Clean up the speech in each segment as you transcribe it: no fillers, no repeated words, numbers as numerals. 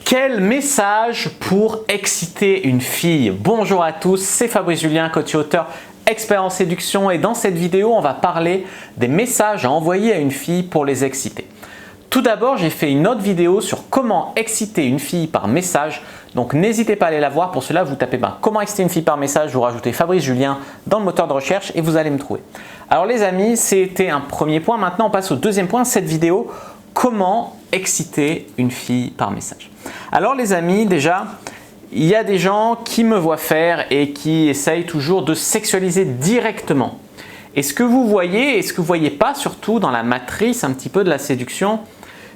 Quel message pour exciter une fille? Bonjour à tous, c'est Fabrice Julien, coach et auteur expert en séduction, et dans cette vidéo, on va parler des messages à envoyer à une fille pour les exciter. Tout d'abord, j'ai fait une autre vidéo sur comment exciter une fille par message, donc n'hésitez pas à aller la voir. Pour cela, vous tapez comment exciter une fille par message, vous rajoutez Fabrice Julien dans le moteur de recherche et vous allez me trouver. Alors les amis, c'était un premier point. Maintenant, on passe au deuxième point de cette vidéo. Comment exciter une fille par message? Alors les amis, déjà, il y a des gens qui me voient faire et qui essayent toujours de sexualiser directement. Et ce que vous voyez, et ce que vous ne voyez pas surtout dans la matrice un petit peu de la séduction,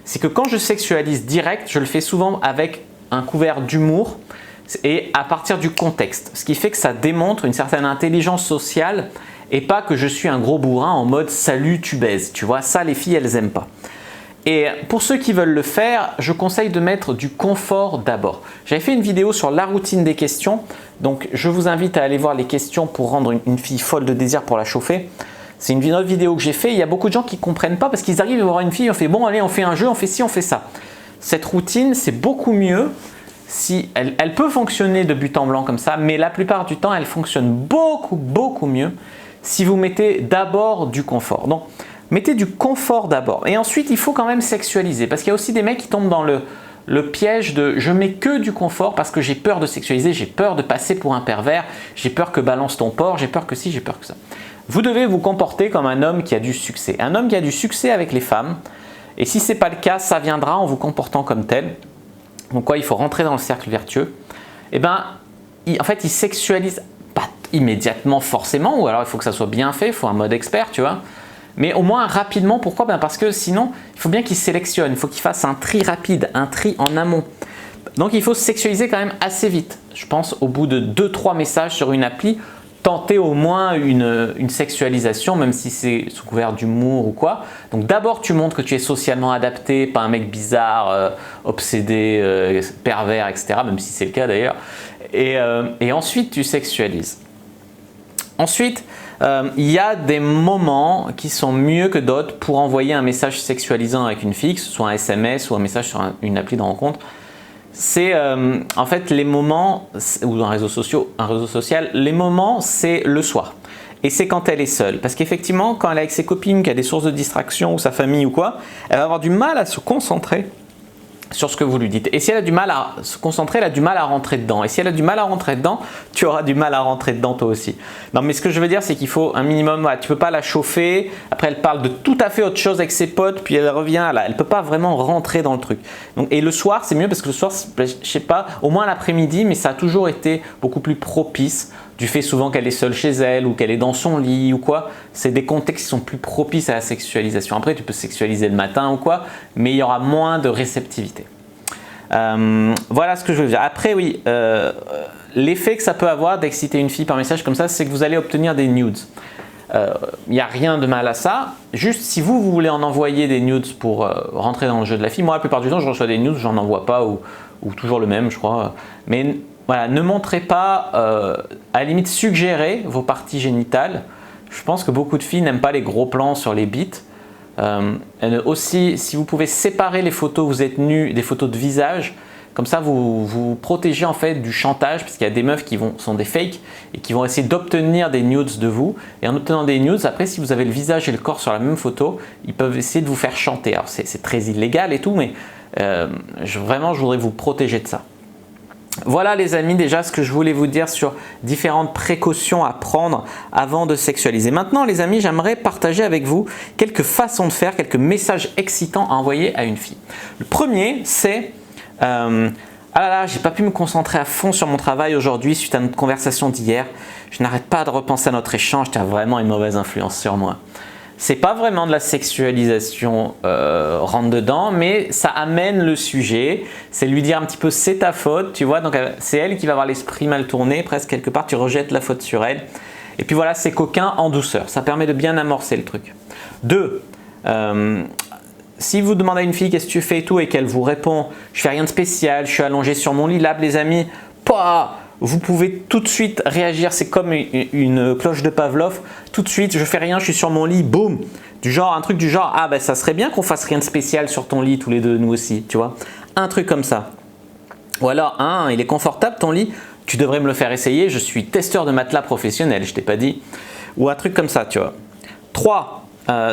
c'est que quand je sexualise direct, je le fais souvent avec un couvert d'humour et à partir du contexte. Ce qui fait que ça démontre une certaine intelligence sociale et pas que je suis un gros bourrin en mode « salut, tu baises ». Tu vois, ça les filles, elles n'aiment pas. Et pour ceux qui veulent le faire, je conseille de mettre du confort d'abord. J'avais fait une vidéo sur la routine des questions, donc je vous invite à aller voir les questions pour rendre une fille folle de désir pour la chauffer. C'est une autre vidéo que j'ai fait. Il y a beaucoup de gens qui ne comprennent pas parce qu'ils arrivent à voir une fille, on fait bon allez, on fait un jeu, on fait ci, on fait ça. Cette routine, c'est beaucoup mieux si elle peut fonctionner de but en blanc comme ça, mais la plupart du temps, elle fonctionne beaucoup mieux si vous mettez d'abord du confort. Donc, mettez du confort d'abord et ensuite il faut quand même sexualiser parce qu'il y a aussi des mecs qui tombent dans le piège de je mets que du confort parce que j'ai peur de sexualiser, j'ai peur de passer pour un pervers, j'ai peur que balance ton porc, j'ai peur que ci, j'ai peur que ça. Vous devez vous comporter comme un homme qui a du succès. Un homme qui a du succès avec les femmes, et si ce n'est pas le cas, ça viendra en vous comportant comme tel. Donc quoi, il faut rentrer dans le cercle vertueux. Et en fait, il sexualise pas immédiatement forcément, ou alors il faut que ça soit bien fait, il faut un mode expert, tu vois. Mais au moins rapidement, pourquoi? Parce que sinon, il faut bien qu'il sélectionne, il faut qu'il fasse un tri rapide, un tri en amont. Donc il faut se sexualiser quand même assez vite. Je pense au bout de 2-3 messages sur une appli, tenter au moins une sexualisation, même si c'est sous couvert d'humour ou quoi. Donc d'abord tu montres que tu es socialement adapté, pas un mec bizarre, obsédé, pervers, etc. Même si c'est le cas d'ailleurs. Et ensuite tu sexualises. Ensuite, il y a des moments qui sont mieux que d'autres pour envoyer un message sexualisant avec une fille, que ce soit un SMS ou un message sur une appli de rencontre. C'est en fait les moments, ou dans un réseau social, les moments c'est le soir. Et c'est quand elle est seule. Parce qu'effectivement, quand elle est avec ses copines, qu'elle a des sources de distraction ou sa famille ou quoi, elle va avoir du mal à se concentrer sur ce que vous lui dites. Et si elle a du mal à se concentrer, elle a du mal à rentrer dedans. Et si elle a du mal à rentrer dedans, tu auras du mal à rentrer dedans toi aussi. Non, mais ce que je veux dire, c'est qu'il faut un minimum, voilà, tu ne peux pas la chauffer, après elle parle de tout à fait autre chose avec ses potes, puis elle revient, là, elle ne peut pas vraiment rentrer dans le truc. Donc, et le soir, c'est mieux parce que le soir, je sais pas, au moins l'après-midi, mais ça a toujours été beaucoup plus propice, du fait souvent qu'elle est seule chez elle ou qu'elle est dans son lit ou quoi. C'est des contextes qui sont plus propices à la sexualisation. Après, tu peux sexualiser le matin ou quoi, mais il y aura moins de réceptivité. Voilà ce que je veux dire. Après, oui, l'effet que ça peut avoir d'exciter une fille par message comme ça, c'est que vous allez obtenir des nudes. Il n'y a rien de mal à ça. Juste si vous voulez en envoyer des nudes pour rentrer dans le jeu de la fille, moi la plupart du temps je reçois des nudes, j'en envoie pas ou toujours le même je crois. Mais voilà, ne montrez pas, à la limite suggérez vos parties génitales. Je pense que beaucoup de filles n'aiment pas les gros plans sur les bites. Aussi, si vous pouvez séparer les photos où vous êtes nus des photos de visage, comme ça vous vous protégez en fait du chantage, parce qu'il y a des meufs qui sont des fakes et qui vont essayer d'obtenir des nudes de vous, et en obtenant des nudes, après si vous avez le visage et le corps sur la même photo, ils peuvent essayer de vous faire chanter. Alors c'est très illégal et tout, mais vraiment je voudrais vous protéger de ça. Voilà les amis, déjà ce que je voulais vous dire sur différentes précautions à prendre avant de sexualiser. Maintenant les amis, j'aimerais partager avec vous quelques façons de faire, quelques messages excitants à envoyer à une fille. Le premier, c'est ah là là, j'ai pas pu me concentrer à fond sur mon travail aujourd'hui suite à notre conversation d'hier. Je n'arrête pas de repenser à notre échange, tu as vraiment une mauvaise influence sur moi. C'est pas vraiment de la sexualisation rentre dedans, mais ça amène le sujet. C'est lui dire un petit peu c'est ta faute, tu vois. Donc c'est elle qui va avoir l'esprit mal tourné, presque quelque part, tu rejettes la faute sur elle. Et puis voilà, c'est coquin en douceur. Ça permet de bien amorcer le truc. 2. Si vous demandez à une fille qu'est-ce que tu fais et tout et qu'elle vous répond je fais rien de spécial, je suis allongé sur mon lit, là les amis, vous pouvez tout de suite réagir, c'est comme une cloche de Pavlov, tout de suite je fais rien, je suis sur mon lit, boum, un truc du genre ah ben ça serait bien qu'on fasse rien de spécial sur ton lit tous les deux, nous aussi, tu vois, un truc comme ça. Ou alors, il est confortable ton lit, tu devrais me le faire essayer, je suis testeur de matelas professionnel, je t'ai pas dit. Ou un truc comme ça, tu vois. 3.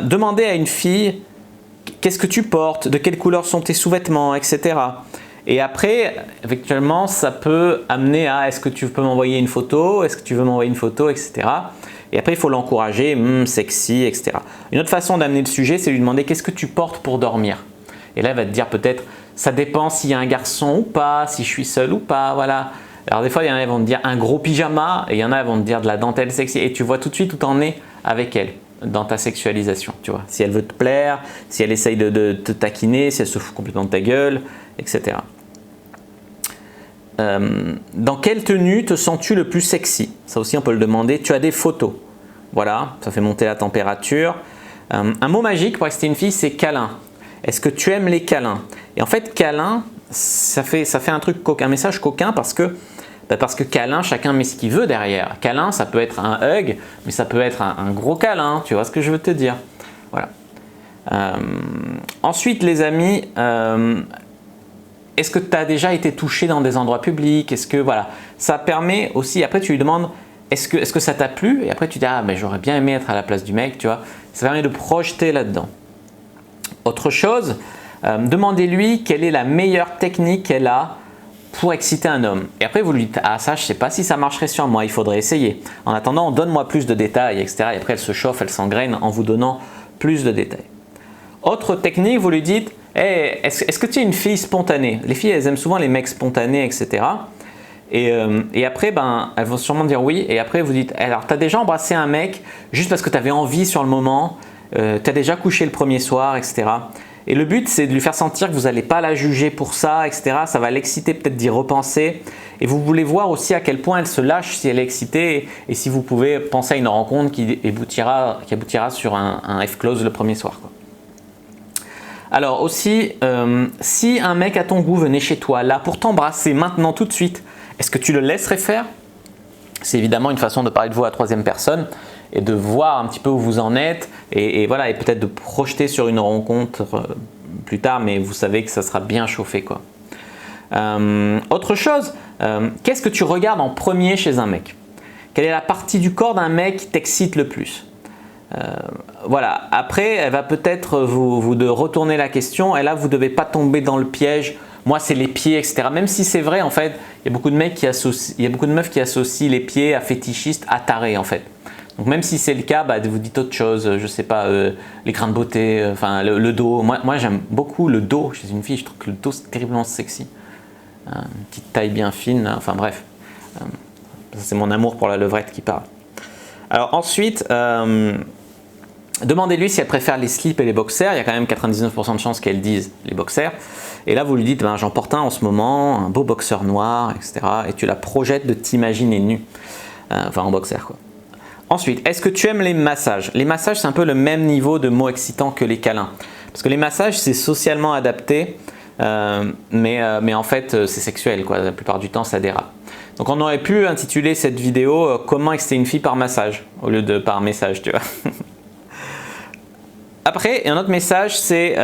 Demander à une fille qu'est-ce que tu portes, de quelle couleur sont tes sous-vêtements, etc. Et après, effectivement, ça peut amener à est-ce que tu peux m'envoyer une photo, est-ce que tu veux m'envoyer une photo, etc. Et après, il faut l'encourager, sexy, etc. Une autre façon d'amener le sujet, c'est lui demander qu'est-ce que tu portes pour dormir. Et là, elle va te dire peut-être, ça dépend s'il y a un garçon ou pas, si je suis seul ou pas, voilà. Alors des fois, il y en a qui vont te dire un gros pyjama et il y en a qui vont te dire de la dentelle sexy. Et tu vois tout de suite où tu en es avec elle dans ta sexualisation, tu vois. Si elle veut te plaire, si elle essaye de te taquiner, si elle se fout complètement de ta gueule, etc. Dans quelle tenue te sens-tu le plus sexy? Ça aussi, on peut le demander. Tu as des photos. Voilà, ça fait monter la température. Un mot magique pour exciter une fille, c'est câlin. Est-ce que tu aimes les câlins? Et en fait, câlin, ça fait un message coquin parce que câlin, chacun met ce qu'il veut derrière. Câlin, ça peut être un hug, mais ça peut être un gros câlin. Tu vois ce que je veux te dire? Voilà. Ensuite, les amis, est-ce que tu as déjà été touché dans des endroits publics? Est-ce que voilà, ça permet aussi. Après, tu lui demandes est-ce que ça t'a plu? Et après, tu dis ah mais j'aurais bien aimé être à la place du mec, tu vois. Ça permet de projeter là-dedans. Autre chose, demandez-lui quelle est la meilleure technique qu'elle a pour exciter un homme. Et après, vous lui dites ah ça, je sais pas si ça marcherait sur moi, il faudrait essayer. En attendant, donne-moi plus de détails, etc. Et après, elle se chauffe, elle s'engraine en vous donnant plus de détails. Autre technique, vous lui dites hey, est-ce que tu es une fille spontanée? Les filles, elles aiment souvent les mecs spontanés, etc. Et après, elles vont sûrement dire oui. Et après, vous dites alors, tu as déjà embrassé un mec juste parce que tu avais envie sur le moment, tu as déjà couché le premier soir, etc. Et le but, c'est de lui faire sentir que vous n'allez pas la juger pour ça, etc. Ça va l'exciter peut-être d'y repenser. Et vous voulez voir aussi à quel point elle se lâche si elle est excitée et si vous pouvez penser à une rencontre qui aboutira sur un F-close le premier soir, quoi. Alors aussi, si un mec à ton goût venait chez toi là pour t'embrasser maintenant tout de suite, est-ce que tu le laisserais faire? C'est évidemment une façon de parler de vous à la troisième personne et de voir un petit peu où vous en êtes et voilà, et peut-être de projeter sur une rencontre plus tard, mais vous savez que ça sera bien chauffé, quoi. Autre chose, qu'est-ce que tu regardes en premier chez un mec? Quelle est la partie du corps d'un mec qui t'excite le plus? Voilà, après elle va peut-être vous de retourner la question et là vous ne devez pas tomber dans le piège. Moi c'est les pieds, etc. Même si c'est vrai, en fait, il y a beaucoup de meufs qui associent les pieds à fétichistes, à tarés, en fait. Donc même si c'est le cas, vous dites autre chose, je sais pas, les grains de beauté, enfin le dos. Moi j'aime beaucoup le dos chez une fille, je trouve que le dos c'est terriblement sexy. Une petite taille bien fine, enfin bref. C'est mon amour pour la levrette qui parle. Alors ensuite, demandez-lui si elle préfère les slips et les boxers. Il y a quand même 99% de chances qu'elle dise les boxers. Et là, vous lui dites, j'en porte un en ce moment, un beau boxer noir, etc. Et tu la projettes de t'imaginer nue. Enfin, en boxer, quoi. Ensuite, est-ce que tu aimes les massages? Les massages, c'est un peu le même niveau de mots excitants que les câlins. Parce que les massages, c'est socialement adapté, mais en fait, c'est sexuel, quoi. La plupart du temps, ça dérape. Donc, on aurait pu intituler cette vidéo « Comment exciter une fille par massage » au lieu de par message, tu vois. Après, un autre message, c'est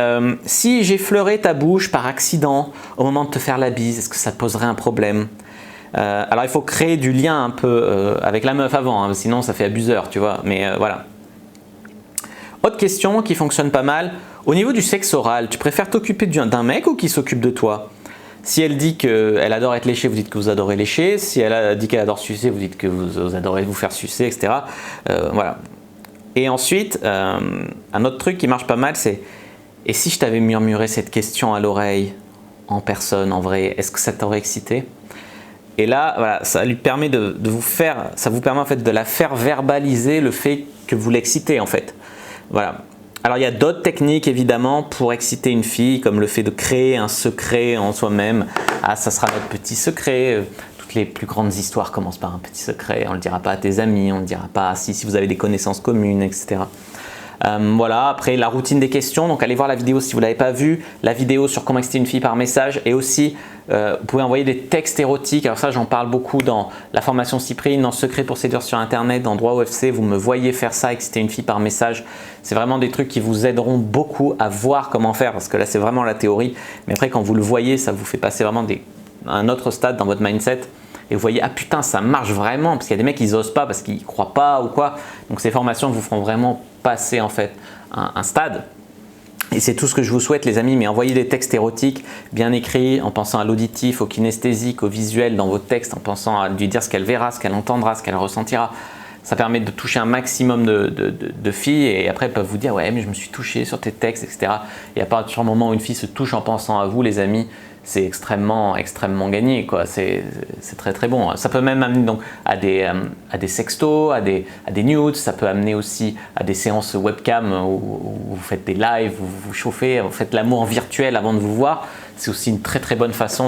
si j'effleurais ta bouche par accident au moment de te faire la bise, est-ce que ça te poserait un problème? Alors, il faut créer du lien un peu avec la meuf avant, hein, sinon ça fait abuseur, tu vois. Mais voilà. Autre question qui fonctionne pas mal. Au niveau du sexe oral, tu préfères t'occuper d'un mec ou qui s'occupe de toi? Si elle dit qu'elle adore être léchée, vous dites que vous adorez lécher. Si elle a dit qu'elle adore sucer, vous dites que vous adorez vous faire sucer, etc. Voilà. Et ensuite, un autre truc qui marche pas mal, c'est et si je t'avais murmuré cette question à l'oreille, en personne, en vrai, est-ce que ça t'aurait excité? Et là, voilà, ça lui permet ça vous permet en fait de la faire verbaliser le fait que vous l'excitez, en fait. Voilà. Alors il y a d'autres techniques évidemment pour exciter une fille, comme le fait de créer un secret en soi-même. Ah, ça sera notre petit secret. Toutes les plus grandes histoires commencent par un petit secret. On ne le dira pas à tes amis, on ne le dira pas si vous avez des connaissances communes, etc. Voilà, après la routine des questions, donc allez voir la vidéo si vous ne l'avez pas vue, la vidéo sur comment exciter une fille par message, et aussi vous pouvez envoyer des textes érotiques. Alors ça, j'en parle beaucoup dans la formation Cyprine, dans Secret pour séduire sur internet, dans Droit OFC, vous me voyez faire ça, exciter une fille par message. C'est vraiment des trucs qui vous aideront beaucoup à voir comment faire, parce que là c'est vraiment la théorie, mais après quand vous le voyez, ça vous fait passer vraiment un autre stade dans votre mindset et vous voyez, ah putain, ça marche vraiment, parce qu'il y a des mecs qui n'osent pas parce qu'ils ne croient pas ou quoi. Donc ces formations vous feront vraiment passer en fait un stade. Et c'est tout ce que je vous souhaite les amis, mais envoyez des textes érotiques bien écrits en pensant à l'auditif, au kinesthésique, au visuel dans vos textes, en pensant à lui dire ce qu'elle verra, ce qu'elle entendra, ce qu'elle ressentira. Ça permet de toucher un maximum de filles et après elles peuvent vous dire « ouais mais je me suis touché sur tes textes, etc. » Et à partir du moment où une fille se touche en pensant à vous les amis, c'est extrêmement gagné, quoi. C'est très très bon. Ça peut même amener donc à des sextos, à des nudes, ça peut amener aussi à des séances webcam où vous faites des lives, où vous vous chauffez, vous faites l'amour en virtuel avant de vous voir. C'est aussi une très très bonne façon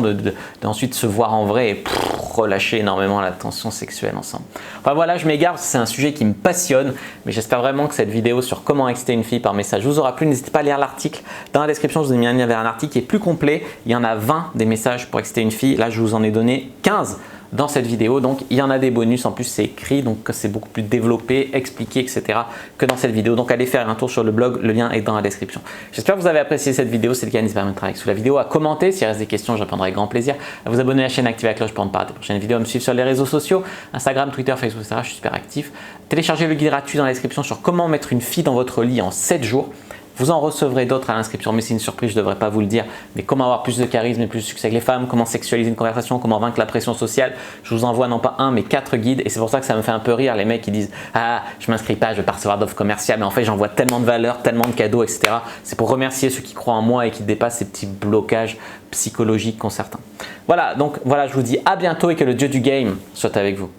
d'ensuite se voir en vrai et relâcher énormément la tension sexuelle ensemble. Enfin voilà, je m'égare, c'est un sujet qui me passionne, mais j'espère vraiment que cette vidéo sur comment exciter une fille par message vous aura plu. N'hésitez pas à lire l'article. Dans la description, je vous ai mis un lien vers un article qui est plus complet. Il y en a 20 des messages pour exciter une fille. Là, je vous en ai donné 15 dans cette vidéo, donc il y en a des bonus, en plus c'est écrit, donc c'est beaucoup plus développé, expliqué, etc. que dans cette vidéo. Donc allez faire un tour sur le blog, le lien est dans la description. J'espère que vous avez apprécié cette vidéo, c'est le cas, n'hésitez pas à mettre un like sous la vidéo, à commenter, s'il reste des questions, je répondrai avec grand plaisir, à vous abonner à la chaîne, activer la cloche pour ne pas rater les prochaines vidéos, à me suivre sur les réseaux sociaux, Instagram, Twitter, Facebook, etc. Je suis super actif. Téléchargez le guide gratuit dans la description sur comment mettre une fille dans votre lit en 7 jours. Vous en recevrez d'autres à l'inscription, mais c'est une surprise, je ne devrais pas vous le dire. Mais comment avoir plus de charisme et plus de succès avec les femmes, comment sexualiser une conversation, comment vaincre la pression sociale. Je vous envoie non pas un, mais 4 guides. Et c'est pour ça que ça me fait un peu rire les mecs qui disent « Ah, je ne m'inscris pas, je ne vais pas recevoir d'offres commerciales. » Mais en fait, j'envoie tellement de valeur, tellement de cadeaux, etc. C'est pour remercier ceux qui croient en moi et qui dépassent ces petits blocages psychologiques qu'ont certains. Voilà, donc voilà, je vous dis à bientôt et que le dieu du game soit avec vous.